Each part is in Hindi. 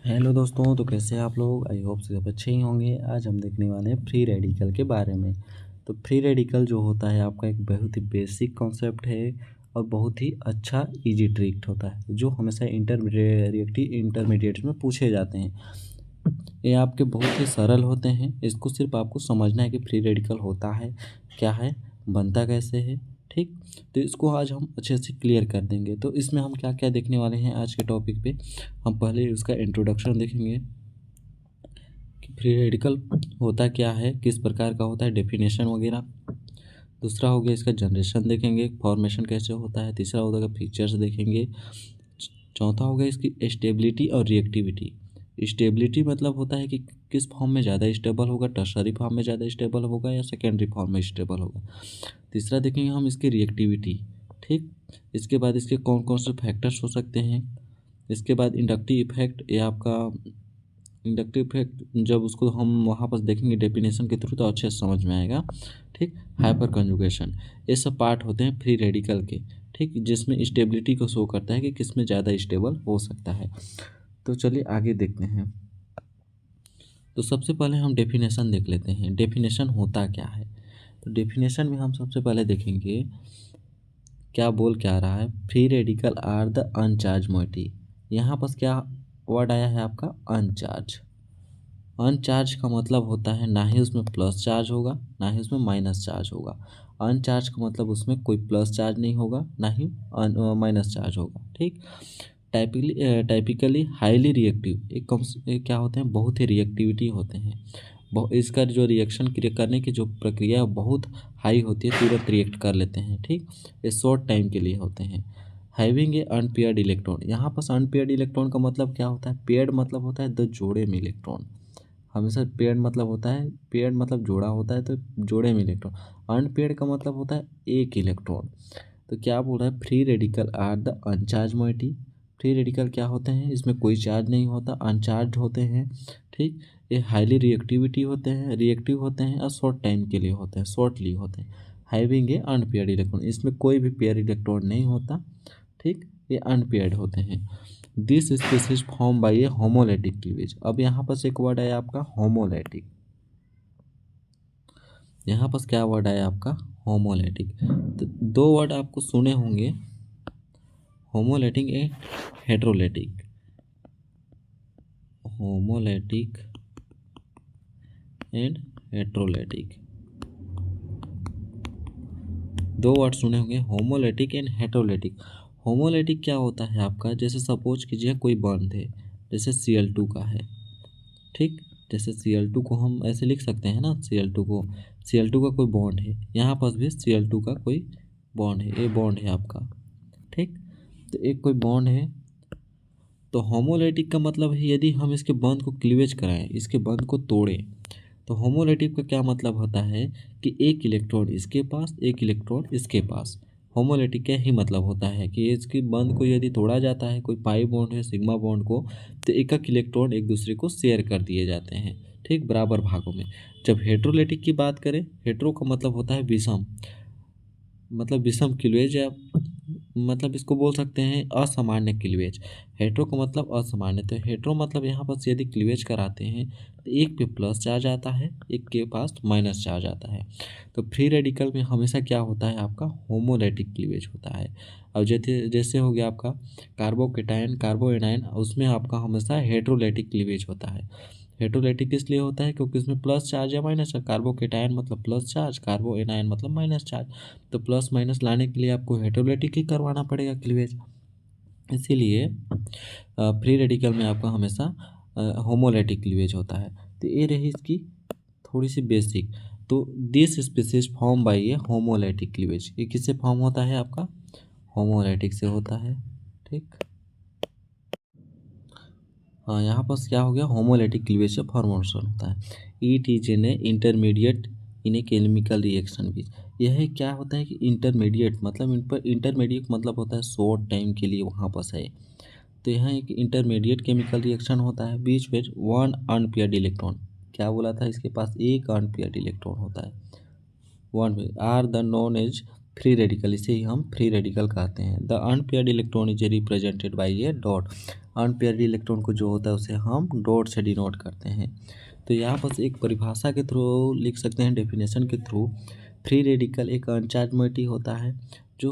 हेलो दोस्तों, तो कैसे हैं आप लोग। आई होप सब अच्छे ही होंगे। आज हम देखने वाले हैं फ्री रेडिकल के बारे में। तो फ्री रेडिकल जो होता है आपका एक बहुत ही बेसिक कॉन्सेप्ट है और बहुत ही अच्छा इजी ट्रिक होता है जो हमेशा इंटरमीडिएट में पूछे जाते हैं। ये आपके बहुत ही सरल होते हैं। इसको सिर्फ आपको समझना है कि फ्री रेडिकल होता है क्या है, बनता कैसे है। ठीक, तो इसको आज हम अच्छे से क्लियर कर देंगे। तो इसमें हम क्या क्या देखने वाले हैं आज के टॉपिक पे। हम पहले उसका इंट्रोडक्शन देखेंगे कि फ्री रेडिकल होता क्या है, किस प्रकार का होता है, डेफिनेशन वगैरह। दूसरा हो गया इसका जनरेशन देखेंगे, फॉर्मेशन कैसे होता है। तीसरा होगा फीचर्स देखेंगे। चौथा हो गया इसकी स्टेबिलिटी और रिएक्टिविटी। स्टेबिलिटी मतलब होता है कि किस फॉर्म में ज़्यादा स्टेबल होगा, टर्शरी फॉर्म में ज़्यादा स्टेबल होगा या सेकेंडरी फॉर्म में स्टेबल होगा। तीसरा देखेंगे हम इसकी रिएक्टिविटी। ठीक, इसके बाद इसके कौन कौन से फैक्टर्स हो सकते हैं। इसके बाद इंडक्टिव इफेक्ट, ये आपका इंडक्टिव इफेक्ट जब उसको हम वहाँ पर देखेंगे डेफिनेशन के थ्रू तो अच्छे से समझ में आएगा। ठीक, हाइपर कंजुगेशन, ये सब पार्ट होते हैं फ्री रेडिकल के। ठीक, जिसमें स्टेबिलिटी को शो करता है कि किस में ज़्यादा स्टेबल हो सकता है। तो चलिए आगे देखते हैं। तो सबसे पहले हम डेफिनेशन देख लेते हैं, डेफिनेशन होता क्या है। तो डेफिनेशन में हम सबसे पहले देखेंगे क्या बोल क्या रहा है। Free radical are the uncharged moiety. यहाँ पर क्या वर्ड आया है आपका, अनचार्ज। अनचार्ज का मतलब होता है ना ही उसमें प्लस चार्ज होगा ना ही उसमें माइनस चार्ज होगा। अनचार्ज का मतलब उसमें कोई प्लस चार्ज नहीं होगा ना ही माइनस चार्ज होगा। ठीक, टाइपिकली हाईली रिएक्टिव, एक क्या होते हैं, बहुत ही रिएक्टिविटी होते हैं। इसका जो रिएक्शन करने की जो प्रक्रिया है बहुत हाई होती है, तुरंत रिएक्ट कर लेते हैं। ठीक, ये शॉर्ट टाइम के लिए होते हैं। हैविंग ए अनपेयर्ड इलेक्ट्रॉन, यहाँ पर अनपेयर्ड इलेक्ट्रॉन का मतलब क्या होता है। पेयर्ड मतलब होता है दो जोड़े में इलेक्ट्रॉन। हमेशा पेयर्ड मतलब होता है, पेयर्ड मतलब जोड़ा होता है तो जोड़े में इलेक्ट्रॉन। अनपेयर्ड का मतलब होता है एक इलेक्ट्रॉन। तो क्या बोल रहा है, free radical are the uncharged moiety. Free radical क्या होते हैं, इसमें कोई चार्ज नहीं होता, अनचार्ज होते हैं। ठीक, ये हाईली रिएक्टिविटी होते हैं, रिएक्टिव होते हैं और शॉर्ट टाइम के लिए होते हैं, शॉर्टली होते हैं। हैविंग ए अनपेयर्ड इलेक्ट्रॉन, इसमें कोई भी पेयर इलेक्ट्रॉन नहीं होता। ठीक, ये अनपेयर्ड होते हैं। This species form by a homolytic cleavage. अब यहाँ पर एक वर्ड है आपका होमोलैटिक। यहाँ पर क्या वर्ड है आपका, होमोलैटिक। तो दो वर्ड आपको सुने होंगे, होमोलैटिक एंड हेट्रोलैटिक। होमोलैटिक एंड हेट्रोलैटिक, दो वर्ड सुने होंगे, होमोलैटिक एंड हेट्रोलैटिक। होमोलैटिक क्या होता है आपका, जैसे सपोज कीजिए कोई बॉन्ड है, जैसे Cl2 का है। ठीक, जैसे Cl2 को हम ऐसे लिख सकते हैं ना, Cl2 को, Cl2 का कोई बॉन्ड है, यहाँ पास भी Cl2 का कोई बॉन्ड है, ये बॉन्ड है आपका। ठीक, तो एक कोई बॉन्ड है। तो होमोलैटिक का मतलब है यदि हम इसके बंध को क्लीवेज कराएं, इसके बंध को तोड़ें। तो होमोलैटिक का क्या मतलब होता है कि एक इलेक्ट्रॉन इसके पास एक इलेक्ट्रॉन इसके पास। होमोलैटिक का ही मतलब होता है कि इसके बंध को यदि तोड़ा जाता है, कोई पाई बॉन्ड है सिग्मा बॉन्ड को, तो एक एक इलेक्ट्रॉन एक दूसरे को शेयर कर दिए जाते हैं। ठीक, बराबर भागों में। जब हेट्रोलैटिक की बात करें, हेट्रो का मतलब होता है विषम, मतलब विषम क्लीवेज, या मतलब इसको बोल सकते हैं असामान्य क्लीवेज। हेट्रो का मतलब असामान्य। तो हेट्रो मतलब यहाँ पर यदि क्लीवेज कराते हैं तो एक पे प्लस चार्ज आता है, एक के पास माइनस चार्ज आता है। तो फ्री रेडिकल में हमेशा क्या होता है आपका, होमोलैटिक क्लीवेज होता है। अब जैसे जैसे हो गया आपका कार्बोकेटायन कार्बो एनायन, उसमें आपका हमेशा हेट्रोलैटिक क्लीवेज होता है। हेट्रोलैटिक इसलिए होता है क्योंकि इसमें प्लस चार्ज या माइनस चार्ज, कार्बोकेटायन मतलब प्लस चार्ज, कार्बो एनायन मतलब माइनस चार्ज। तो प्लस माइनस लाने के लिए आपको हेट्रोलैटिक ही करवाना पड़ेगा क्लीवेज। इसीलिए फ्री रेडिकल में आपका हमेशा होमोलैटिक क्लीवेज होता है। तो ये रही इसकी थोड़ी सी बेसिक। तो this species form by a homolytic cleavage, ये किससे फॉर्म होता है आपका, होमोलैटिक से होता है। ठीक, हाँ, यहाँ पर क्या हो गया, होमोलैटिक क्लीवेज से फॉर्मेशन होता है। It is in A intermediate in a chemical reaction which. यह क्या होता है कि इंटरमीडिएट मतलब इन पर, इंटरमीडिएट मतलब होता है शॉर्ट टाइम के लिए वहाँ पर है। तो यहाँ एक इंटरमीडिएट केमिकल रिएक्शन होता है बीच में वन अनपेयर्ड इलेक्ट्रॉन। क्या बोला था, इसके पास एक अनपेयर्ड इलेक्ट्रॉन होता है। One are the known as free radical, इसे ही हम फ्री रेडिकल कहते हैं। The unpaired electron is represented by a dot. Unpaired electron को जो होता है उसे हम डॉट से डिनोट करते हैं। तो यहाँ पर एक परिभाषा के थ्रू लिख सकते हैं, डेफिनेशन के थ्रू, फ्री रेडिकल एक अनचार्ज मॉइटी होता है जो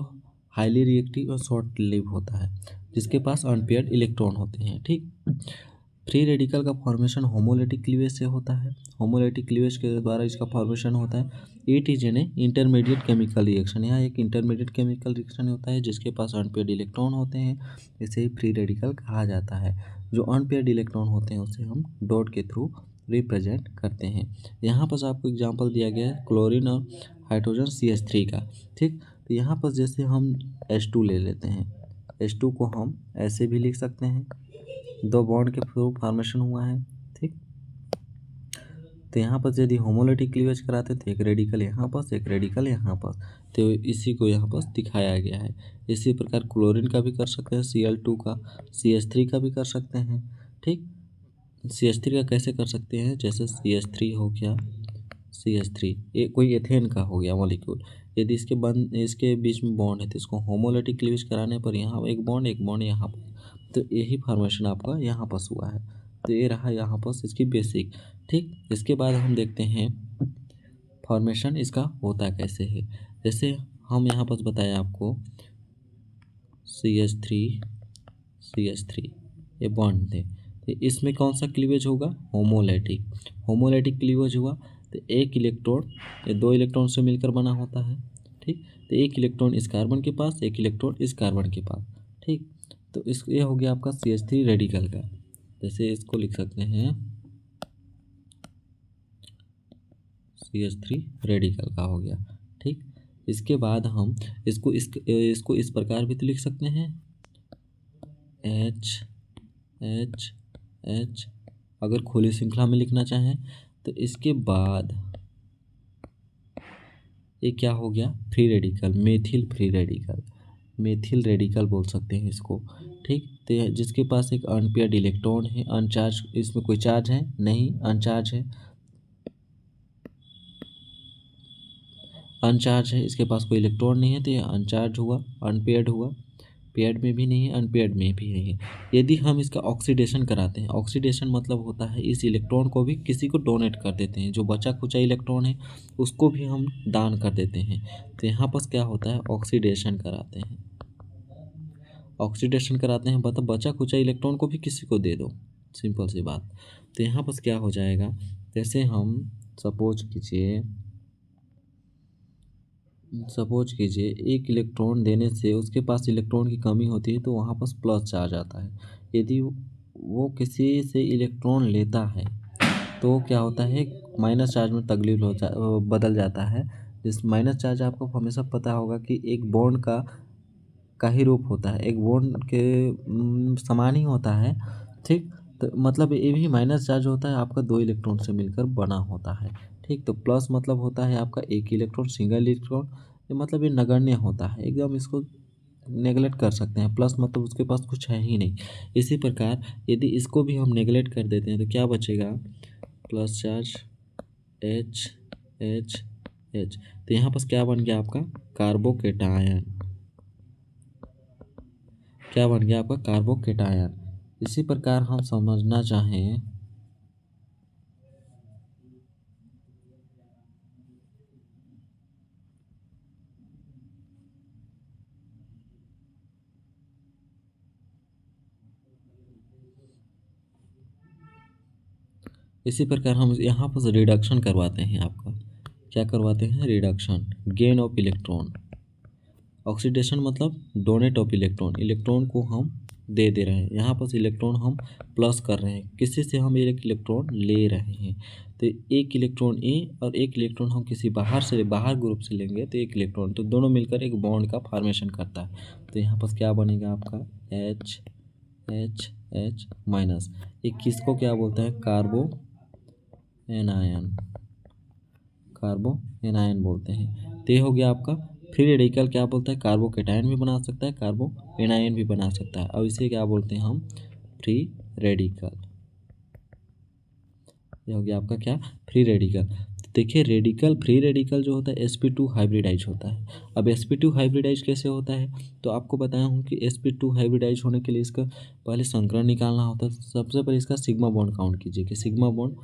हाईली रिएक्टिव और शॉर्ट लिव होता है, जिसके पास अनपेयर्ड इलेक्ट्रॉन होते हैं। ठीक, फ्री रेडिकल का फॉर्मेशन होमोलिटिक क्लीवेज से होता है। होमोलिटिक क्लीवेज के द्वारा इसका फॉर्मेशन होता है। It is an intermediate chemical reaction, यहाँ एक इंटरमीडिएट केमिकल रिएक्शन होता है जिसके पास अनपेयर्ड इलेक्ट्रॉन होते हैं, इसे ही फ्री रेडिकल कहा जाता है। जो अनपेयर्ड इलेक्ट्रॉन होते हैं उसे हम डॉट के थ्रू रिप्रेजेंट करते हैं। यहाँ पर आपको एग्जाम्पल दिया गया है क्लोरीन और हाइड्रोजन CH3 का। ठीक, तो यहाँ पर जैसे हम H2 ले लेते हैं, H2 को हम ऐसे भी लिख सकते हैं, दो बॉन्ड के थ्रू फॉर्मेशन हुआ है। ठीक, तो यहाँ पर यदि होमोलिटिक क्लीवेज कराते तो एक रेडिकल यहाँ पर, एक रेडिकल यहाँ पर, तो इसी को यहाँ पर दिखाया गया है। इसी प्रकार क्लोरीन का भी कर सकते हैं, Cl2 का, CH3 का भी कर सकते हैं। ठीक, CH3 का कैसे कर सकते हैं, जैसे CH3 हो गया, CH3 ये कोई एथेन का हो गया मॉलिक्यूल, यदि इसके बीच में बॉन्ड है तो इसको होमोलिटिक क्लीवेज कराने पर यहाँ एक बॉन्ड यहाँ पर, तो यही फॉर्मेशन आपका यहाँ पर हुआ है। तो ये रहा यहाँ पर इसकी बेसिक। ठीक, इसके बाद हम देखते हैं फॉर्मेशन इसका होता कैसे है। जैसे हम यहाँ पर बताया आपको CH3 ये बॉन्ड थे, तो इसमें कौन सा क्लीवेज होगा, होमोलिटिक। होमोलिटिक क्लीवेज हुआ तो एक इलेक्ट्रॉन, ये दो इलेक्ट्रॉन से मिलकर बना होता है। ठीक, तो एक इलेक्ट्रॉन इस कार्बन के पास, एक इलेक्ट्रॉन इस कार्बन के पास। ठीक, तो इस ये हो गया आपका CH3 रेडिकल का। जैसे इसको लिख सकते हैं CH3 रेडिकल का हो गया। ठीक, इसके बाद हम इसको इस प्रकार भी तो लिख सकते हैं, H अगर खुली श्रृंखला में लिखना चाहें तो। इसके बाद ये क्या हो गया, फ्री रेडिकल, मेथिल रेडिकल बोल सकते हैं इसको। ठीक, तो जिसके पास एक अनपेयर्ड इलेक्ट्रॉन है, अनचार्ज, इसमें कोई चार्ज है नहीं, अनचार्ज है, इसके पास कोई इलेक्ट्रॉन नहीं है, तो ये अनचार्ज हुआ, अनपेयर्ड हुआ, पेयर्ड में भी नहीं है, अनपेयर्ड में भी नहीं है। यदि हम इसका ऑक्सीडेशन कराते हैं, ऑक्सीडेशन मतलब होता है इस इलेक्ट्रॉन को भी किसी को डोनेट कर देते हैं, जो बचा खुचा इलेक्ट्रॉन है उसको भी हम दान कर देते हैं। तो यहाँ पर क्या होता है, ऑक्सीडेशन कराते हैं, मतलब बचा खुचा इलेक्ट्रॉन को भी किसी को दे दो, सिंपल सी बात। तो यहाँ पर क्या हो जाएगा, जैसे हम सपोज कीजिए एक इलेक्ट्रॉन देने से उसके पास इलेक्ट्रॉन की कमी होती है तो वहाँ पर प्लस चार्ज आता है। यदि वो किसी से इलेक्ट्रॉन लेता है तो क्या होता है, माइनस चार्ज में बदल जाता है। जिस माइनस चार्ज आपको हमेशा पता होगा कि एक बॉन्ड का ही रूप होता है, एक बॉन्ड के समान ही होता है। ठीक, तो मतलब ये भी माइनस चार्ज होता है, आपका दो इलेक्ट्रॉन से मिलकर बना होता है। ठीक, तो प्लस मतलब होता है आपका एक इलेक्ट्रॉन, सिंगल इलेक्ट्रॉन, ये मतलब ये नगण्य होता है, एकदम इसको नेगलेक्ट कर सकते हैं। प्लस मतलब उसके पास कुछ है ही नहीं। इसी प्रकार यदि इसको भी हम नेगलेक्ट कर देते हैं तो क्या बचेगा, plus charge H H H। तो यहाँ पर क्या बन गया आपका, कार्बोकेटायन, क्या बन गया आपका, कार्बोकेटायन। इसी प्रकार हम समझना चाहें इसी प्रकार हम यहाँ पर रिडक्शन करवाते हैं, आपका क्या करवाते हैं, reduction, gain of electron. Oxidation मतलब डोनेट ऑफ इलेक्ट्रॉन, इलेक्ट्रॉन को हम दे रहे हैं, यहाँ पर इलेक्ट्रॉन हम प्लस कर रहे हैं, किसी से हम एक इलेक्ट्रॉन ले रहे हैं। तो एक इलेक्ट्रॉन ए और एक इलेक्ट्रॉन हम किसी बाहर ग्रुप से लेंगे तो एक इलेक्ट्रॉन, तो दोनों मिलकर एक बॉन्ड का फॉर्मेशन करता है। तो यहाँ पर क्या बनेगा आपका, H माइनस, एक किसको क्या बोलते हैं, कार्बो एनायन बोलते हैं। तो ये हो गया आपका फ्री रेडिकल, क्या बोलता है, कार्बोकेटायन भी बना सकता है, कार्बो एनायन भी बना सकता है, और इसे क्या बोलते हैं हम, फ्री रेडिकल। ये हो गया आपका क्या, फ्री रेडिकल। देखिए रेडिकल फ्री रेडिकल जो होता है sp2 हाइब्रिडाइज होता है। अब sp2 हाइब्रिडाइज कैसे होता है, तो आपको बताया हूँ कि sp2 हाइब्रिडाइज होने के लिए इसका पहले संकरण निकालना होता है। सबसे पहले इसका सिग्मा बॉन्ड काउंट कीजिए कि सिग्मा बॉन्ड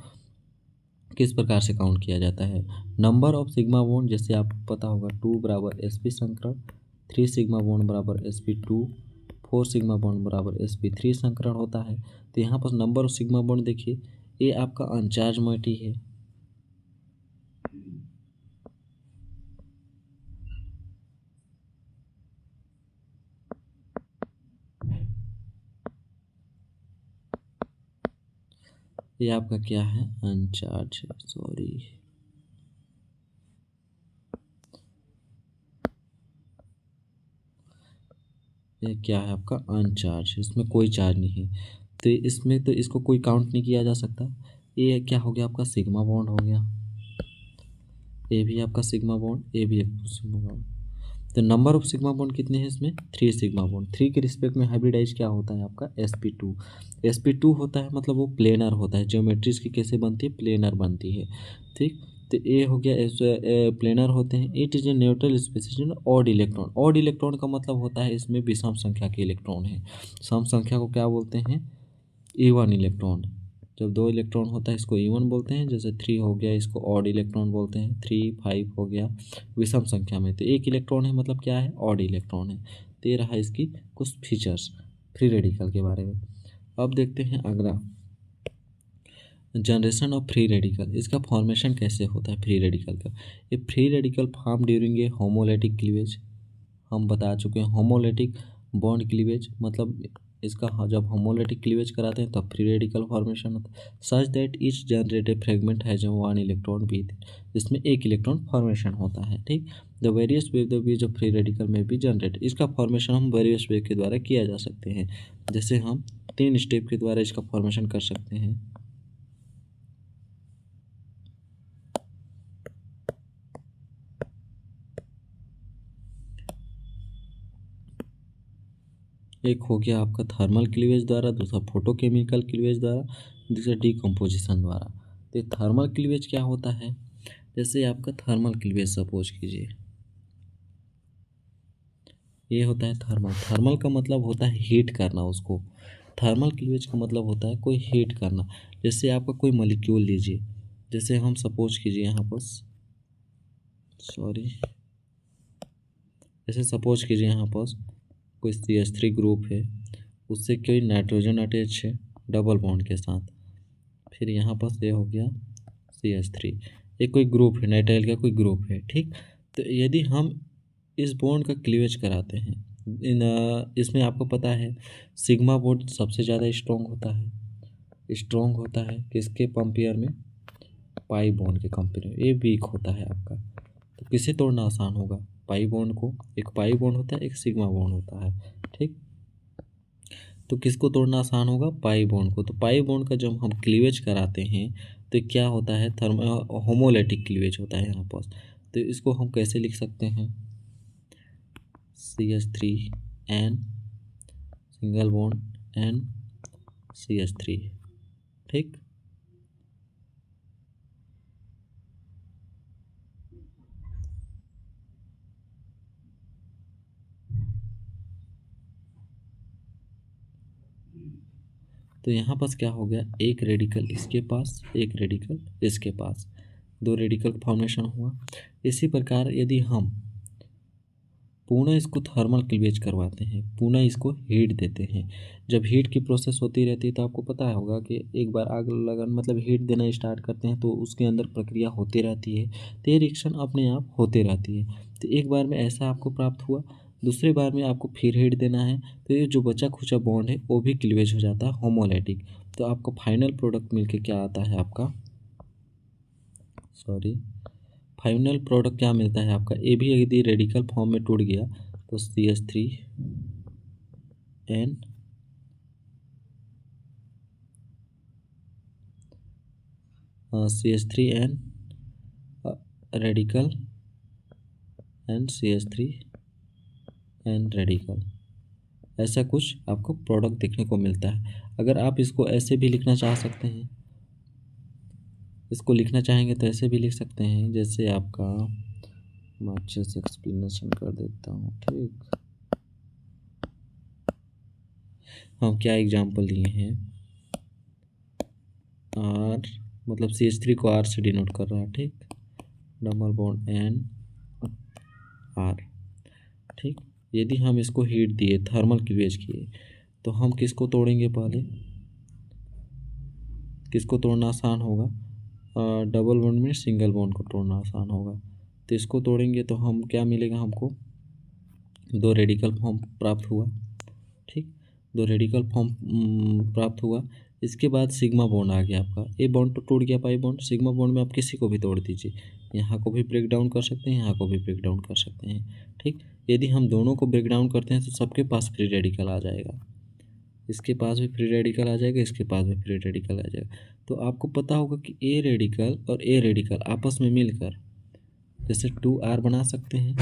किस प्रकार से काउंट किया जाता है। नंबर ऑफ सिग्मा बॉन्ड जैसे आपको पता होगा 2 बराबर sp संकरण, 3 सिग्मा बॉन्ड बराबर sp2, 4 सिग्मा बॉन्ड बराबर sp3 संकरण होता है। तो यहाँ पर नंबर ऑफ सिग्मा बॉन्ड देखिए, ये आपका अनचार्ज मोइटी है। ये आपका क्या है, अनचार्ज है, सॉरी। ये क्या है आपका अनचार्ज, इसमें कोई चार्ज नहीं है, तो इसमें तो इसको कोई काउंट नहीं किया जा सकता। ये क्या हो गया आपका सिग्मा बॉन्ड हो गया, ये भी आपका सिग्मा बॉन्ड, ये भी एक सिग्मा बॉन्ड। तो नंबर ऑफ सिग्मा बॉन्ड कितने हैं इसमें, 3 सिग्मा बॉन्ड। 3 के रिस्पेक्ट में हाइब्रिडाइज क्या होता है आपका sp2। sp2 होता है मतलब वो प्लेनर होता है, ज्योमेट्री इसकी कैसे बनती है, प्लेनर बनती है। ठीक, तो ये हो गया प्लेनर होते हैं। It is a neutral species in odd electron. Odd electron का मतलब होता है इसमें विषम संख्या के इलेक्ट्रॉन है। सम संख्या को क्या बोलते हैं, इवन इलेक्ट्रॉन। जब 2 इलेक्ट्रॉन होता है इसको इवन बोलते हैं, जैसे 3 हो गया इसको ऑड इलेक्ट्रॉन बोलते हैं, 3 5 हो गया विषम संख्या में। तो 1 इलेक्ट्रॉन है मतलब क्या है, ऑड इलेक्ट्रॉन है। तो ये रहा इसकी कुछ फीचर्स फ्री रेडिकल के बारे में। अब देखते हैं अगला, जनरेशन ऑफ फ्री रेडिकल। इसका फॉर्मेशन कैसे होता है फ्री रेडिकल का। ये free radical form during a homolytic cleavage. हम बता चुके हैं होमोलिटिक बॉन्ड क्लीवेज मतलब इसका जब होमोलिटिक क्लीवेज कराते हैं तब फ्री रेडिकल फॉर्मेशन होता है। Such that each generated fragment has one electron with, जिसमें एक इलेक्ट्रॉन फॉर्मेशन होता है। ठीक, the various way the bees of free radical में भी जनरेट, इसका फॉर्मेशन हम वेरियस वे के द्वारा किया जा सकते हैं। जैसे हम 3 स्टेप के द्वारा इसका फॉर्मेशन कर सकते हैं। एक हो गया आपका थर्मल क्लीवेज द्वारा, दूसरा फोटोकेमिकल क्लीवेज द्वारा, दूसरा डीकम्पोजिशन द्वारा। तो थर्मल क्लीवेज क्या होता है, जैसे आपका थर्मल क्लीवेज सपोज कीजिए, ये होता है थर्मल। थर्मल का मतलब होता है हीट करना उसको। थर्मल क्लीवेज का मतलब होता है कोई हीट करना। जैसे आपका कोई मॉलिक्यूल लीजिए, जैसे हम सपोज कीजिए यहाँ पर, सॉरी, जैसे सपोज कीजिए यहाँ पर कोई CH3 ग्रुप है, उससे कोई नाइट्रोजन अटैच है डबल बॉन्ड के साथ, फिर यहाँ पर ये हो गया CH3, ये कोई ग्रुप है, नाइट्राइल का कोई ग्रुप है। ठीक, तो यदि हम इस बॉन्ड का क्लीवेज कराते हैं इसमें आपको पता है सिग्मा बॉन्ड सबसे ज़्यादा स्ट्रॉन्ग होता है, स्ट्रॉन्ग होता है किसके कंपेयर में, पाई बॉन्ड के कंपेयर में। ये वीक होता है आपका, तो किसे तोड़ना आसान होगा, पाई बॉन्ड को। एक पाई बॉन्ड होता है, एक सिग्मा बॉन्ड होता है। ठीक, तो किसको तोड़ना आसान होगा, पाई बॉन्ड को। तो पाई बॉन्ड का जब हम क्लीवेज कराते हैं तो क्या होता है, होमोलिटिक क्लीवेज होता है यहाँ पास। तो इसको हम कैसे लिख सकते हैं, CH3N single bond N CH3। ठीक, तो यहाँ पास क्या हो गया, एक रेडिकल इसके पास, एक रेडिकल इसके पास, 2 रेडिकल फॉर्मेशन हुआ। इसी प्रकार यदि हम पुनः इसको थर्मल क्लीवेज करवाते हैं, पुनः इसको हीट देते हैं, जब हीट की प्रोसेस होती रहती है तो आपको पता होगा कि एक बार आग लगन मतलब हीट देना स्टार्ट करते हैं तो उसके अंदर प्रक्रिया होती रहती है, तो ये रिएक्शन अपने आप होते रहती है। तो एक बार में ऐसा आपको प्राप्त हुआ, दूसरे बार में आपको फिर हीट देना है, तो ये जो बचा खुचा बॉन्ड है वो भी क्लीवेज हो जाता है होमोलिटिक। तो आपको फाइनल प्रोडक्ट मिलके क्या आता है आपका, सॉरी, फाइनल प्रोडक्ट क्या मिलता है आपका, ए भी यदि रेडिकल फॉर्म में टूट गया तो CH3N CH3N radical and CH3N radical, ऐसा कुछ आपको प्रोडक्ट देखने को मिलता है। अगर आप इसको ऐसे भी लिखना चाह सकते हैं, इसको लिखना चाहेंगे तो ऐसे भी लिख सकते हैं, जैसे आपका मैं अच्छे से एक्सप्लेनेशन कर देता हूँ। ठीक, हम क्या एग्जांपल लिए हैं, आर मतलब CH3 को आर से डिनोट कर रहा है। ठीक, डबल बॉन्ड एन आर। ठीक, यदि हम इसको हीट दिए, थर्मल क्लीवेज किए, तो हम किसको तोड़ेंगे पहले, किसको तोड़ना आसान होगा, डबल बॉन्ड में सिंगल बॉन्ड को तोड़ना आसान होगा। तो इसको तोड़ेंगे तो हम क्या मिलेगा, हमको 2 रेडिकल फॉर्म प्राप्त हुआ। ठीक, 2 रेडिकल फॉर्म प्राप्त हुआ। इसके बाद सिग्मा बॉन्ड आ गया आपका, ए बॉन्ड तो टूट गया, पाई बॉन्ड। सिग्मा बॉन्ड में आप किसी को भी तोड़ दीजिए, यहाँ को भी ब्रेक डाउन कर सकते हैं, यहाँ को भी ब्रेक डाउन कर सकते हैं। ठीक, यदि हम दोनों को ब्रेक डाउन करते हैं तो सबके पास फ्री रेडिकल आ जाएगा, इसके पास भी फ्री रेडिकल आ जाएगा, इसके पास भी फ्री रेडिकल आ जाएगा। तो आपको पता होगा कि ए रेडिकल और ए रेडिकल आपस में मिलकर जैसे 2R बना सकते हैं,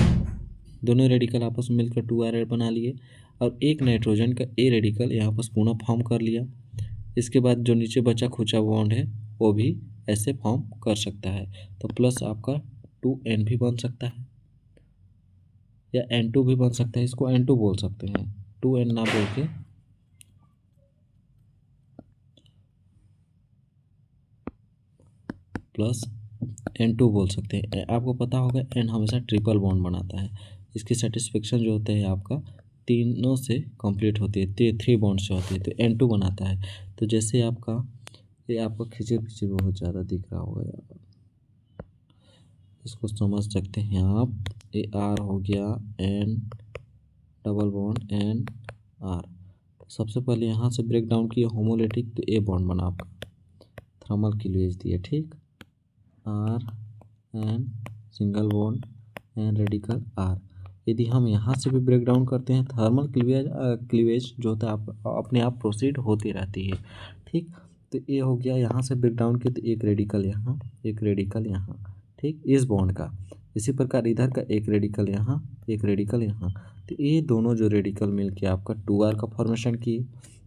दोनों रेडिकल आपस में मिलकर 2R बना लिए, और एक नाइट्रोजन का ए रेडिकल यहाँ पर पुनः फॉर्म कर लिया। इसके बाद जो नीचे बचा खुचा बॉन्ड है वो भी ऐसे फॉर्म कर सकता है। तो प्लस आपका 2N भी बन सकता है या N2 भी बन सकता है, इसको N2 बोल सकते हैं, 2N ना बोल के प्लस N2 बोल सकते हैं। आपको पता होगा N हमेशा ट्रिपल बॉन्ड बनाता है, इसकी सेटिस्फेक्शन जो होता है आपका तीनों से कंप्लीट होती है, 3 बॉन्ड से होती है, तो N2 बनाता है। तो जैसे आपका ये आपका खिचड़ पिचड़ बहुत ज़्यादा दिख रहा होगा यार, इसको समझ सकते हैं आप। ए आर हो गया, N double bond N R। सबसे पहले यहाँ से ब्रेक डाउन किया होमोलिटिक, तो ए बॉन्ड बना आपका, थर्मल क्लीवेज दिए। ठीक, R N single bond N radical R. यदि हम यहाँ से भी ब्रेक डाउन करते हैं, थर्मल क्लीवेज जो होता है आप अपने आप प्रोसीड होती रहती है। ठीक, तो ये हो गया, यहाँ से ब्रेक डाउन किया तो एक रेडिकल यहाँ, एक रेडिकल यहाँ। ठीक, इस बॉन्ड का, इसी प्रकार इधर का एक रेडिकल यहाँ, एक रेडिकल यहाँ। तो ये दोनों जो रेडिकल मिल के आपका 2R का फॉर्मेशन किए।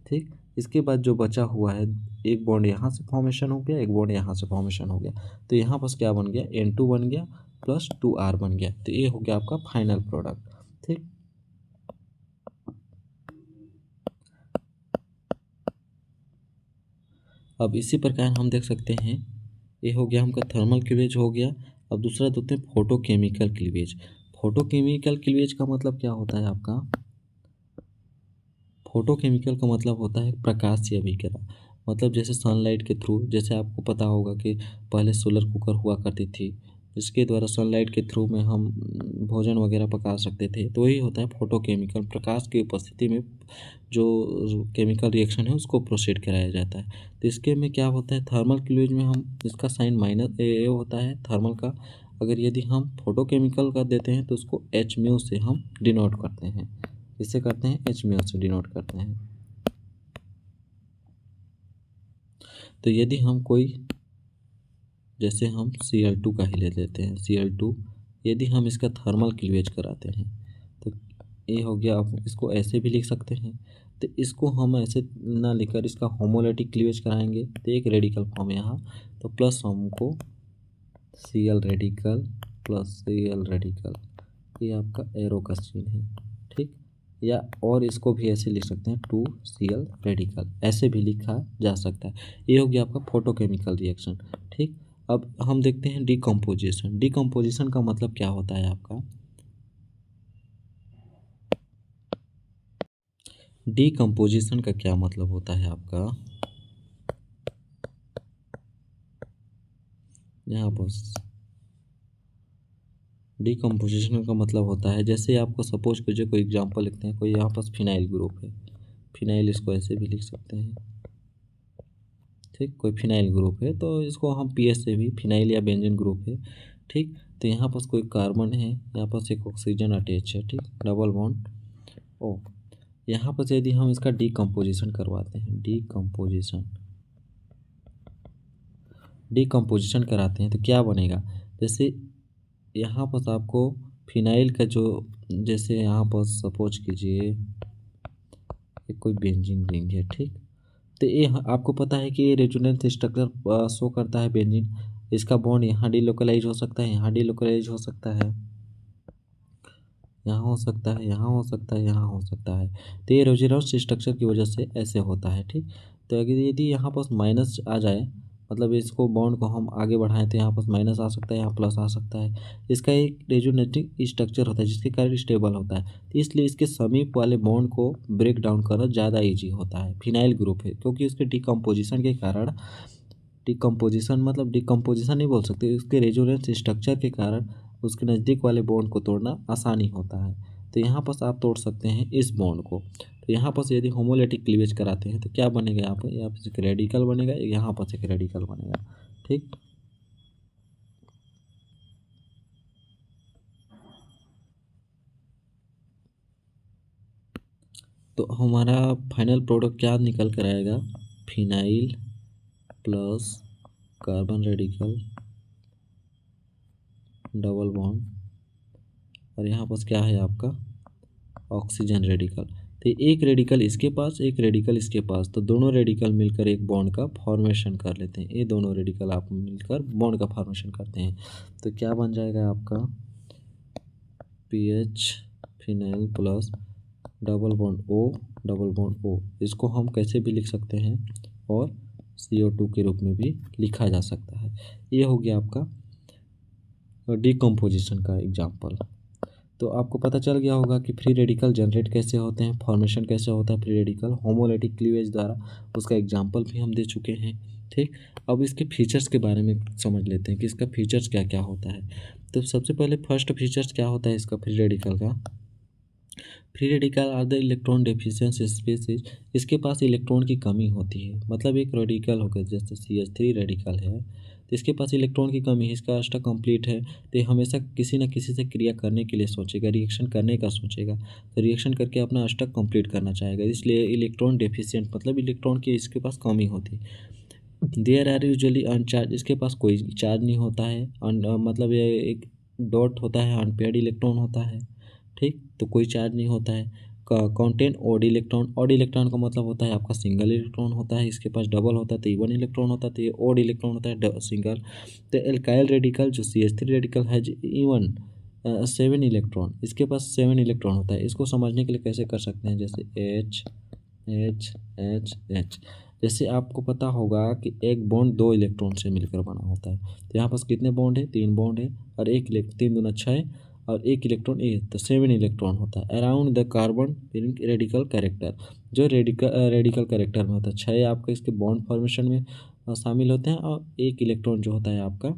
ठीक, इसके बाद जो बचा हुआ है, एक बॉन्ड यहाँ से फॉर्मेशन हो गया, एक बॉन्ड यहाँ से फॉर्मेशन हो गया, तो यहाँ पास क्या बन गया, N2 बन गया प्लस 2R बन गया। तो ये हो गया आपका फाइनल प्रोडक्ट। ठीक, अब इसी प्रकार हम देख सकते हैं, ये हो गया हमका थर्मल क्लीवेज हो गया। अब दूसरा देखते हैं फोटोकेमिकल क्लीवेज। फोटोकेमिकल क्लीवेज का मतलब क्या होता है आपका, फोटोकेमिकल का मतलब होता है प्रकाशीय अभिक्रिया। मतलब जैसे सनलाइट के थ्रू, जैसे आपको पता होगा कि पहले सोलर कुकर हुआ करती थी, जिसके द्वारा सनलाइट के थ्रू में हम भोजन वगैरह पका सकते थे, तो वही होता है फोटोकेमिकल। प्रकाश की उपस्थिति में जो केमिकल रिएक्शन है उसको प्रोसीड कराया जाता है। तो इसके में क्या होता है, थर्मल क्लीवेज में हम इसका साइन माइनस ए होता है थर्मल का। अगर यदि हम फोटोकेमिकल का देते हैं तो उसको एच म्यू से हम डिनोट करते हैं, इसे करते हैं एच म्यू से डिनोट करते हैं। तो यदि हम कोई, जैसे हम Cl2 का ही ले लेते हैं, Cl2 यदि हम इसका थर्मल क्लीवेज कराते हैं तो ये हो गया, आप इसको ऐसे भी लिख सकते हैं। तो इसको हम ऐसे ना लिखकर इसका होमोलिटिक क्लीवेज कराएंगे, तो एक रेडिकल फॉर्म यहाँ, तो प्लस हमको Cl radical plus Cl radical, ये आपका एरो का सीन है। ठीक, या और इसको भी ऐसे लिख सकते हैं 2Cl रेडिकल, ऐसे भी लिखा जा सकता है। ये हो गया आपका फोटोकेमिकल रिएक्शन। ठीक, अब हम देखते हैं डिकम्पोजिशन। डिकम्पोजिशन का मतलब क्या होता है आपका, डिकम्पोजिशन का क्या मतलब होता है आपका, यहाँ पर डिकम्पोजिशन का मतलब होता है, जैसे आपको सपोज कीजिए कोई एग्जांपल लिखते हैं, कोई यहाँ पास फिनाइल ग्रुप है, फिनाइल इसको ऐसे भी लिख सकते हैं। ठीक, कोई फिनाइल ग्रुप है तो इसको हम PS से भी, फिनाइल या बेंजीन ग्रुप है। ठीक, तो यहाँ पास कोई कार्बन है, यहाँ पास एक ऑक्सीजन अटैच है। ठीक, डबल बॉन्ड ओ। यहाँ पर यदि हम इसका डिकम्पोजिशन करवाते हैं, डिकम्पोजिशन कराते हैं तो क्या बनेगा, जैसे यहाँ पर आपको फिनाइल का जो, जैसे यहाँ पर सपोज कीजिए कोई बेंजीन रिंग है। ठीक, तो ये आपको पता है कि ये रेजोनेंस स्ट्रक्चर शो करता है बेंजीन। इसका बॉन्ड यहाँ डिलोकलाइज हो सकता है, यहाँ डिलोकलाइज हो सकता है, यहाँ हो सकता है, यहाँ हो सकता है, यहाँ हो सकता है। तो ये रेजोनेंस स्ट्रक्चर की वजह से ऐसे होता है, ठीक। तो अगर यदि यहाँ पास माइनस आ जाए, मतलब इसको बॉन्ड को हम आगे बढ़ाएं तो यहाँ पास माइनस आ सकता है, यहाँ प्लस आ सकता है। इसका एक रेजोनेटिंग स्ट्रक्चर होता है जिसके कारण स्टेबल होता है, तो इसलिए इसके समीप वाले बॉन्ड को ब्रेक डाउन करना ज़्यादा ईजी होता है। फिनाइल ग्रुप है क्योंकि उसके डिकम्पोजिशन के कारण, डिकम्पोजिशन मतलब डिकम्पोजिशन नहीं बोल सकते, उसके रेजोनेंस स्ट्रक्चर के कारण उसके नज़दीक वाले बॉन्ड को तोड़ना आसानी होता है। तो यहाँ पर आप तोड़ सकते हैं इस बॉन्ड को। तो यहाँ पर यदि होमोलिटिक क्लीवेज कराते हैं तो क्या बनेगा, यहाँ पर एक रेडिकल बनेगा, यहाँ पर एक रेडिकल बनेगा, ठीक। तो हमारा फाइनल प्रोडक्ट क्या निकल कर आएगा, phenyl plus carbon radical double bond, और यहाँ पर क्या है आपका ऑक्सीजन रेडिकल। तो एक रेडिकल इसके पास, एक रेडिकल इसके पास, तो दोनों रेडिकल मिलकर एक बॉन्ड का फॉर्मेशन कर लेते हैं। ये दोनों रेडिकल आप मिलकर बॉन्ड का फॉर्मेशन करते हैं। तो क्या बन जाएगा आपका PH phenyl plus double bond O, double bond O. इसको हम कैसे भी लिख सकते हैं और CO2 के रूप में भी लिखा जा सकता है। ये हो गया आपका डिकम्पोजिशन का एग्जाम्पल। तो आपको पता चल गया होगा कि फ्री रेडिकल जनरेट कैसे होते हैं, फॉर्मेशन कैसे होता है फ्री रेडिकल होमोलिटिक क्लीवेज द्वारा, उसका एग्जांपल भी हम दे चुके हैं, ठीक। अब इसके फीचर्स के बारे में समझ लेते हैं कि इसका फीचर्स क्या क्या होता है। तो सबसे पहले फर्स्ट फीचर्स क्या होता है इसका फ्री रेडिकल का, free radical are the electron deficiency species. इसके पास इलेक्ट्रॉन की कमी होती है, मतलब एक रेडिकल होगा जैसे CH3 रेडिकल है, तो इसके पास इलेक्ट्रॉन की कमी है, इसका अष्टक कंप्लीट है, तो ये हमेशा किसी न किसी से क्रिया करने के लिए सोचेगा, रिएक्शन करने का सोचेगा, तो रिएक्शन करके अपना अष्टक कंप्लीट करना चाहेगा, इसलिए इलेक्ट्रॉन डेफिशिएंट मतलब इलेक्ट्रॉन की इसके पास कमी होती है। देयर आर यूजुअली अनचार्ज, इसके पास कोई चार्ज नहीं होता है, मतलब ये एक डॉट होता है, अनपेयर्ड इलेक्ट्रॉन होता है, ठीक। तो कोई चार्ज नहीं होता है। Contain odd electron, odd electron का मतलब होता है आपका सिंगल इलेक्ट्रॉन होता है, इसके पास डबल होता है तो इवन इलेक्ट्रॉन होता है, तो ये ऑड इलेक्ट्रॉन होता है सिंगल। तो एल्काइल रेडिकल जो CH3 रेडिकल है इवन 7 इलेक्ट्रॉन, इसके पास 7 इलेक्ट्रॉन होता है। इसको समझने के लिए कैसे कर सकते हैं, जैसे H H H H, जैसे आपको पता होगा कि एक बॉन्ड 2 इलेक्ट्रॉन से मिलकर बना होता है, तो यहाँ पास कितने बॉन्ड है, 3 बॉन्ड है, और एक 3 दूना 6 और एक इलेक्ट्रॉन ए, तो 7 इलेक्ट्रॉन होता है around the carbon radical character, जो रेडिकल कैरेक्टर में होता है। 6 आपका इसके बॉन्ड फॉर्मेशन में शामिल होते हैं, और एक इलेक्ट्रॉन जो होता है आपका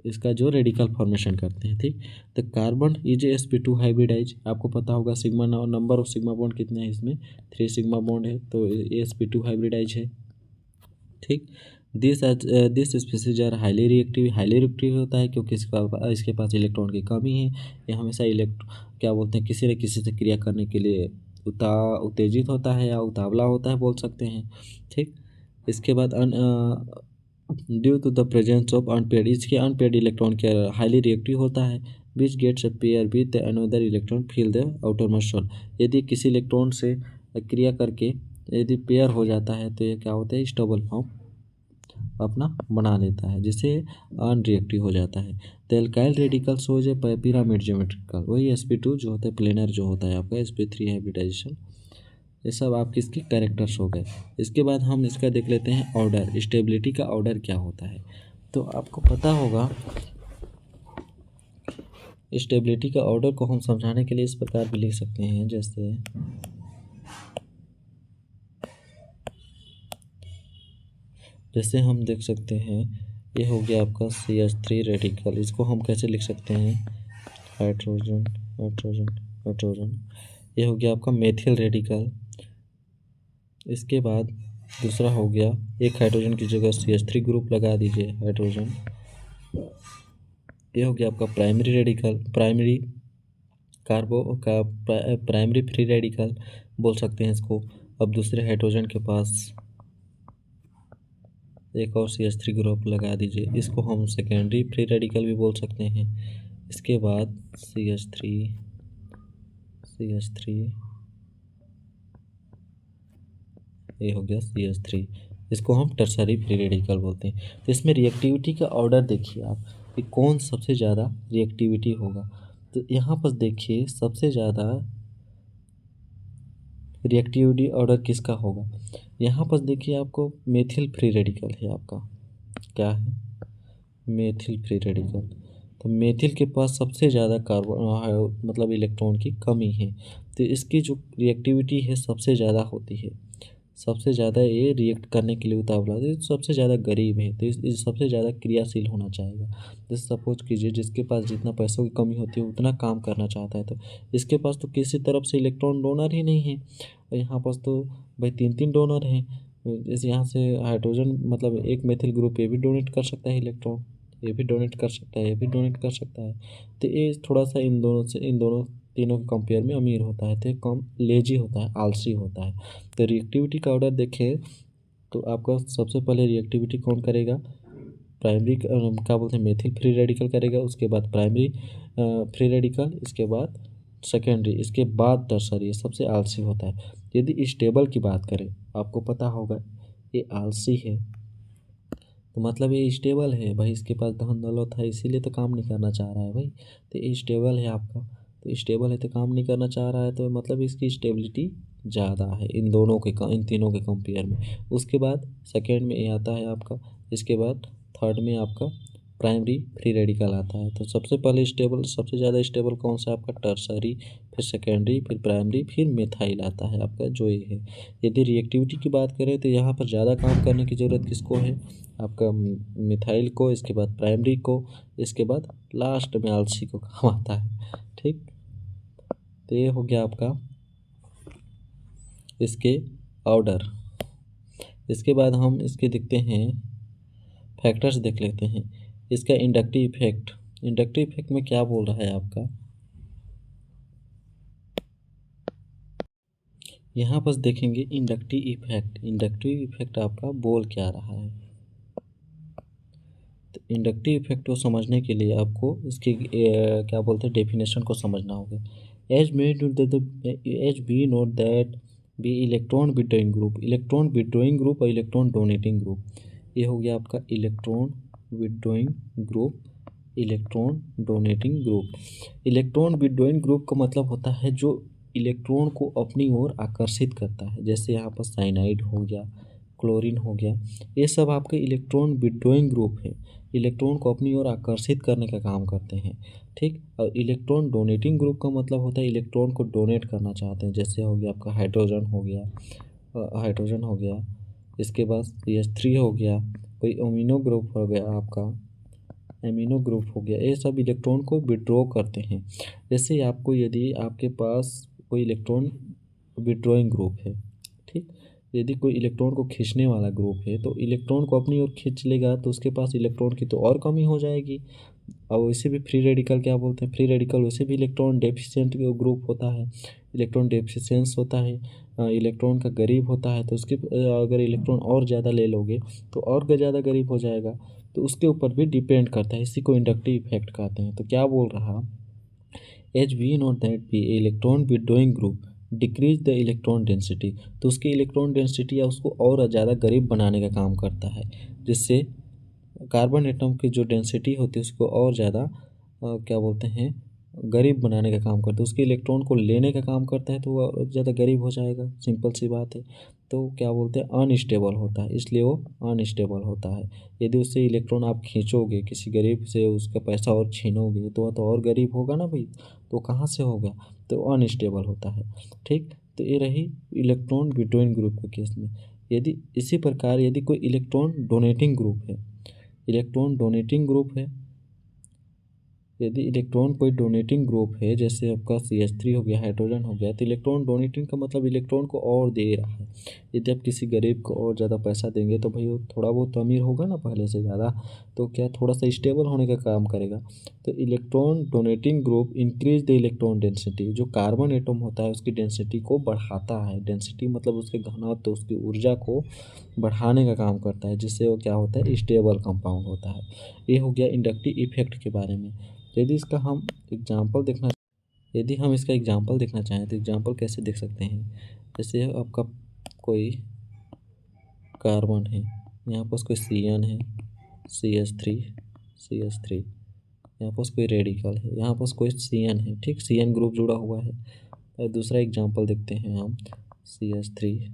इसका जो रेडिकल फॉर्मेशन करते हैं, ठीक। तो कार्बन इज sp2 हाइब्रिडाइज, आपको पता होगा sigma number of sigma bond कितने हैं इसमें, 3 सिग्मा बॉन्ड है, तो sp2 हाइब्रिडाइज है, ठीक। This species are highly reactive होता है क्योंकि इसके पास इलेक्ट्रॉन की कमी है। ये हमेशा क्या बोलते हैं, किसी न किसी से क्रिया करने के लिए उत्तेजित होता है या उतावला होता है बोल सकते हैं, ठीक। इसके बाद due to the presence of unpaired, इसके अनपेयर्ड इलेक्ट्रॉन के हाईली रिएक्टिव होता है, which gets a pair with another electron fill the outermost shell. यदि किसी इलेक्ट्रॉन से क्रिया करके यदि पेयर हो जाता है तो ये क्या होता है, स्टेबल फॉर्म अपना बना लेता है, जिससे अनरिएक्टिव हो जाता है। तो एल्काइल रेडिकल सोज ए पिरामिड ज्योमेट्रिकल, वही sp2 जो होता है प्लेनर जो होता है आपका, sp3 हाइब्रिडाइजेशन। ये सब आपके इसके कैरेक्टर्स हो गए। इसके बाद हम इसका देख लेते हैं ऑर्डर, स्टेबिलिटी का ऑर्डर क्या होता है। तो आपको पता होगा स्टेबिलिटी का ऑर्डर को हम समझाने के लिए इस प्रकार भी लिख सकते हैं, जैसे हम देख सकते हैं, ये हो गया आपका CH3 रेडिकल, इसको हम कैसे लिख सकते हैं, हाइड्रोजन हाइड्रोजन हाइड्रोजन। ये हो गया आपका मेथिल रेडिकल। इसके बाद दूसरा हो गया, एक हाइड्रोजन की जगह CH3 ग्रुप लगा दीजिए, हाइड्रोजन। ये हो गया आपका प्राइमरी रेडिकल, प्राइमरी कार्बो का प्राइमरी फ्री रेडिकल बोल सकते हैं इसको। अब दूसरे हाइड्रोजन के पास एक और CH3 ग्रुप लगा दीजिए, इसको हम सेकेंडरी फ्री रेडिकल भी बोल सकते हैं। इसके बाद CH3 ये हो गया CH3। इसको हम टर्सरी फ्री रेडिकल बोलते हैं। तो इसमें रिएक्टिविटी का ऑर्डर देखिए आप कि कौन सबसे ज़्यादा रिएक्टिविटी होगा। तो यहाँ पर देखिए सबसे ज़्यादा रिएक्टिविटी ऑर्डर किसका होगा। यहाँ पर देखिए आपको मेथिल फ्री रेडिकल है आपका, क्या है, मेथिल फ्री रेडिकल। तो मेथिल के पास सबसे ज़्यादा कार्बन मतलब इलेक्ट्रॉन की कमी है, तो इसकी जो रिएक्टिविटी है सबसे ज़्यादा होती है, सबसे ज़्यादा ये रिएक्ट करने के लिए उतावला है, तो सबसे ज़्यादा गरीब है, तो इस सबसे ज़्यादा क्रियाशील होना चाहेगा। जैसे सपोज कीजिए जिसके पास जितना पैसों की कमी होती है उतना काम करना चाहता है, तो इसके पास तो किसी तरफ से इलेक्ट्रॉन डोनर ही नहीं है, और यहाँ पास तो भाई 3 डोनर हैं। जैसे यहाँ से हाइड्रोजन मतलब एक मेथिल ग्रुप ये भी डोनेट कर सकता है इलेक्ट्रॉन, ये भी डोनेट कर सकता है, ये भी डोनेट कर सकता है। तो ये थोड़ा सा इन दोनों तीनों के कंपेयर में अमीर होता है, तो ये कम लेजी होता है, आलसी होता है। तो रिएक्टिविटी का ऑर्डर देखें तो आपका सबसे पहले रिएक्टिविटी कौन करेगा, प्राइमरी क्या बोलते हैं मेथिल फ्री रेडिकल करेगा, उसके बाद प्राइमरी फ्री रेडिकल, इसके बाद सेकेंडरी, इसके बाद टर्सरी, ये सबसे आलसी होता है। यदि स्टेबल की बात करें, आपको पता होगा ये आलसी है तो मतलब ये स्टेबल है भाई, इसके पास धन दौलत है इसीलिए तो काम नहीं करना चाह रहा है भाई, तो ये स्टेबल है आपका। तो स्टेबल है तो काम नहीं करना चाह रहा है, तो मतलब इसकी स्टेबिलिटी ज़्यादा है इन तीनों के कंपेयर में। उसके बाद सेकेंड में ये आता है आपका, इसके बाद थर्ड में आपका प्राइमरी फ्री रेडिकल आता है। तो सबसे पहले स्टेबल, सबसे ज़्यादा स्टेबल कौन सा आपका, टर्सरी, फिर सेकेंडरी, फिर प्राइमरी, फिर मिथाइल आता है आपका, जो ये है। यदि रिएक्टिविटी की बात करें तो यहाँ पर ज़्यादा काम करने की ज़रूरत किसको है, आपका मिथाइल को, इसके बाद प्राइमरी को, इसके बाद लास्ट में आलसी को काम आता है। ठीक, तो ये हो गया आपका इसके ऑर्डर। इसके बाद हम इसके देखते हैं फैक्टर्स देख लेते हैं। इसका इंडक्टिव इफेक्ट, इंडक्टिव इफेक्ट में क्या बोल रहा है आपका, यहाँ पर देखेंगे इंडक्टिव इफेक्ट, इंडक्टिव इफेक्ट आपका बोल क्या रहा है। तो इंडक्टिव इफेक्ट को समझने के लिए आपको इसकी क्या बोलते हैं डेफिनेशन को समझना होगा। As we note that the electron withdrawing group, electron withdrawing group और इलेक्ट्रॉन डोनेटिंग ग्रुप, ये हो गया आपका electron withdrawing group, electron donating group. Electron withdrawing group का मतलब होता है जो इलेक्ट्रॉन को अपनी ओर आकर्षित करता है, जैसे यहाँ पर साइनाइड हो गया, क्लोरीन हो गया, ये सब आपके इलेक्ट्रॉन विड्रॉइंग ग्रुप है, इलेक्ट्रॉन को अपनी ओर आकर्षित करने का काम करते हैं। ठीक, और इलेक्ट्रॉन डोनेटिंग ग्रुप का मतलब होता है इलेक्ट्रॉन को डोनेट करना चाहते हैं, जैसे हो गया आपका हाइड्रोजन हो गया, हाइड्रोजन हो गया, इसके बाद CH3 हो गया, कोई अमीनो ग्रुप हो गया आपका, एमिनो ग्रुप हो गया, ये सब इलेक्ट्रॉन को विड्रॉ करते हैं। जैसे आपको यदि आपके पास कोई इलेक्ट्रॉन विड्रॉइंग ग्रुप है, ठीक, यदि कोई इलेक्ट्रॉन को खींचने वाला ग्रुप है तो इलेक्ट्रॉन को अपनी ओर खींच लेगा, तो उसके पास इलेक्ट्रॉन की तो और कमी हो जाएगी। और वैसे भी फ्री रेडिकल क्या बोलते हैं, फ्री रेडिकल वैसे भी इलेक्ट्रॉन डेफिशिएंट ग्रुप होता है, इलेक्ट्रॉन डेफिशिएंस होता है, इलेक्ट्रॉन का गरीब होता है, तो उसके अगर इलेक्ट्रॉन और ज़्यादा ले लोगे तो और ज़्यादा गरीब हो जाएगा, तो उसके ऊपर भी डिपेंड करता है, इसी को इंडक्टिव इफेक्ट कहते हैं। तो क्या बोल रहा, as we note that the electron withdrawing group decrease the electron density, तो उसकी इलेक्ट्रॉन डेंसिटी या उसको और ज़्यादा गरीब बनाने का काम करता है, जिससे कार्बन एटम की जो डेंसिटी होती है उसको और ज़्यादा क्या बोलते हैं गरीब बनाने का काम करता है, उसके इलेक्ट्रॉन को लेने का काम करता है, तो वो ज़्यादा गरीब हो जाएगा, सिंपल सी बात है। तो क्या बोलते हैं अनस्टेबल होता है, इसलिए वो अनस्टेबल होता है। यदि उससे इलेक्ट्रॉन आप खींचोगे, किसी गरीब से उसका पैसा और छीनोगे तो वह तो और गरीब होगा ना भाई, तो कहाँ से होगा, तो अनस्टेबल होता है। ठीक, तो ये रही इलेक्ट्रॉन विड्रॉइंग ग्रुप के केस में। यदि इसी प्रकार यदि कोई इलेक्ट्रॉन डोनेटिंग ग्रुप है, इलेक्ट्रॉन डोनेटिंग ग्रुप है, यदि इलेक्ट्रॉन कोई डोनेटिंग ग्रुप है, जैसे आपका CH3 हो गया, हाइड्रोजन हो गया, तो इलेक्ट्रॉन डोनेटिंग का मतलब इलेक्ट्रॉन को और दे रहा है। यदि आप किसी गरीब को और ज़्यादा पैसा देंगे तो भाई वो थोड़ा बहुत तो अमीर होगा ना पहले से ज़्यादा, तो क्या थोड़ा सा स्टेबल होने का काम करेगा। तो electron donating group increase the electron density, जो कार्बन एटम होता है उसकी डेंसिटी को बढ़ाता है, डेंसिटी मतलब उसके घनत्व, तो उसकी ऊर्जा को बढ़ाने का काम करता है, जिससे वो क्या होता है स्टेबल कंपाउंड होता है। ये हो गया इंडक्टिव इफेक्ट के बारे में। यदि इसका हम एग्जाम्पल देखना, यदि हम इसका एग्जाम्पल देखना चाहें तो एग्जाम्पल कैसे देख सकते हैं, जैसे आपका कोई कार्बन है, यहाँ पास कोई CN है, CH3, यहाँ पास कोई रेडिकल है, यहाँ पास कोई CN है, ठीक, CN ग्रुप जुड़ा हुआ है। और दूसरा एग्जांपल देखते हैं हम, CH3,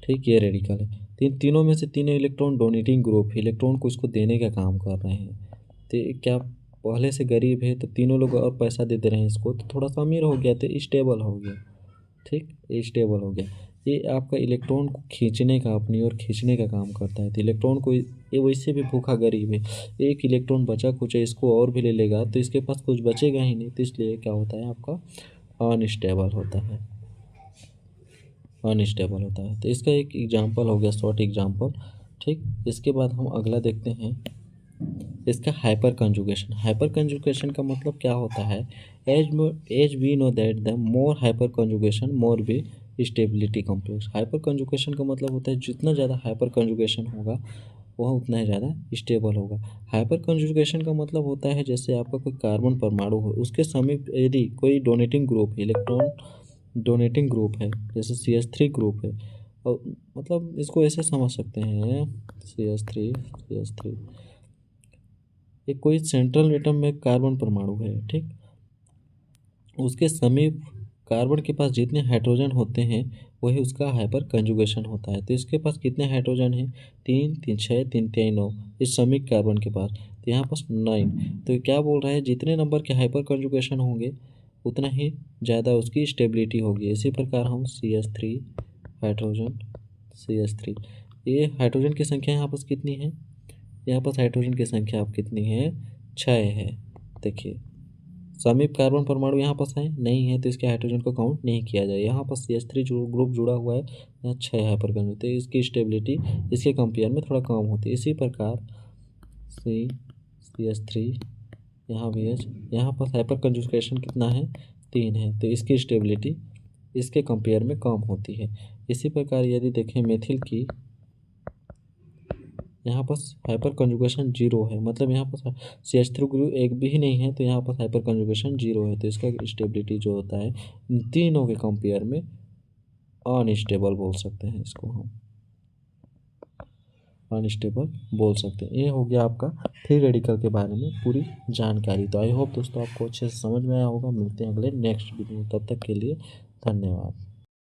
ठीक, ये रेडिकल है। तीनों में से तीनों इलेक्ट्रॉन डोनेटिंग ग्रुप है, इलेक्ट्रॉन को इसको देने का काम कर रहे हैं। तो क्या पहले से गरीब है तो तीनों लोग और पैसा देते रहे इसको, तो थोड़ा सा अमीर हो गया, तो स्टेबल हो गया, ठीक, ये स्टेबल हो गया। ये आपका इलेक्ट्रॉन को खींचने का, अपनी ओर खींचने का काम करता है। तो इलेक्ट्रॉन को, ये वैसे भी भूखा गरीब है, एक इलेक्ट्रॉन बचा कुछ है, इसको और भी ले लेगा तो इसके पास कुछ बचेगा ही नहीं, तो इसलिए क्या होता है आपका अनस्टेबल होता है, अनस्टेबल होता है। तो इसका एक एग्जांपल हो गया, शॉर्ट एग्जांपल, ठीक। इसके बाद हम अगला देखते हैं, इसका हाइपर कंजुगेशन। हाइपर कंजुगेशन का मतलब क्या होता है, as we know that the more hyperconjugation more the stability complex. Hyperconjugation का मतलब होता है जितना ज़्यादा हाइपर कंजुगेशन होगा वह उतना ही ज़्यादा स्टेबल होगा। हाइपर कंजुगेशन का मतलब होता है जैसे आपका कोई कार्बन परमाणु हो, उसके समीप यदि कोई donating group, electron donating group है, जैसे CH3 ग्रुप है, और मतलब इसको ऐसे समझ सकते हैं, CH3, एक कोई सेंट्रल एटम में कार्बन परमाणु है, ठीक, उसके समीप कार्बन के पास जितने हाइड्रोजन होते हैं वही उसका हाइपर कंजुगेशन होता है। तो इसके पास कितने हाइड्रोजन हैं, 3 3 6 3 3 9, इस समीप कार्बन के पास, तो यहाँ पास 9। तो क्या बोल रहा है, जितने नंबर के हाइपर कंजुगेशन होंगे उतना ही ज़्यादा उसकी स्टेबिलिटी होगी। इसी प्रकार हम CH3 हाइड्रोजन, CH3, ये हाइड्रोजन की संख्या यहाँ पास कितनी है, यहाँ पास हाइड्रोजन की संख्या आप कितनी है, 6 है। देखिए समीप कार्बन परमाणु यहाँ पास है नहीं है, तो इसके हाइड्रोजन को काउंट नहीं किया जाए। यहाँ पास CH3 जो ग्रुप जुड़ा हुआ है, यहाँ 6 हाइपर कंजुगेशन, तो इसकी स्टेबिलिटी इसके कंपेयर में थोड़ा कम होती है। इसी प्रकार CH3, यहाँ भी है, यहाँ पास हाइपर कंजुगेशन कितना है, 3 है, तो इसकी स्टेबिलिटी इसके कंपेयर में कम होती है। इसी प्रकार यदि देखें मेथिल की, यहाँ पास हाइपर कंजुगेशन 0 है, मतलब यहाँ पास CH3 ग्रुप एक भी ही नहीं है, तो यहाँ पास हाइपर कंजुगेशन 0 है, तो इसका स्टेबिलिटी जो होता है इन तीनों के कंपेयर में अनस्टेबल बोल सकते हैं, इसको हम अनस्टेबल बोल सकते हैं। ये हो गया आपका फ्री रेडिकल के बारे में पूरी जानकारी। तो आई होप दोस्तों आपको अच्छे से समझ में आया होगा। मिलते हैं अगले नेक्स्ट वीडियो में, तब तक के लिए धन्यवाद।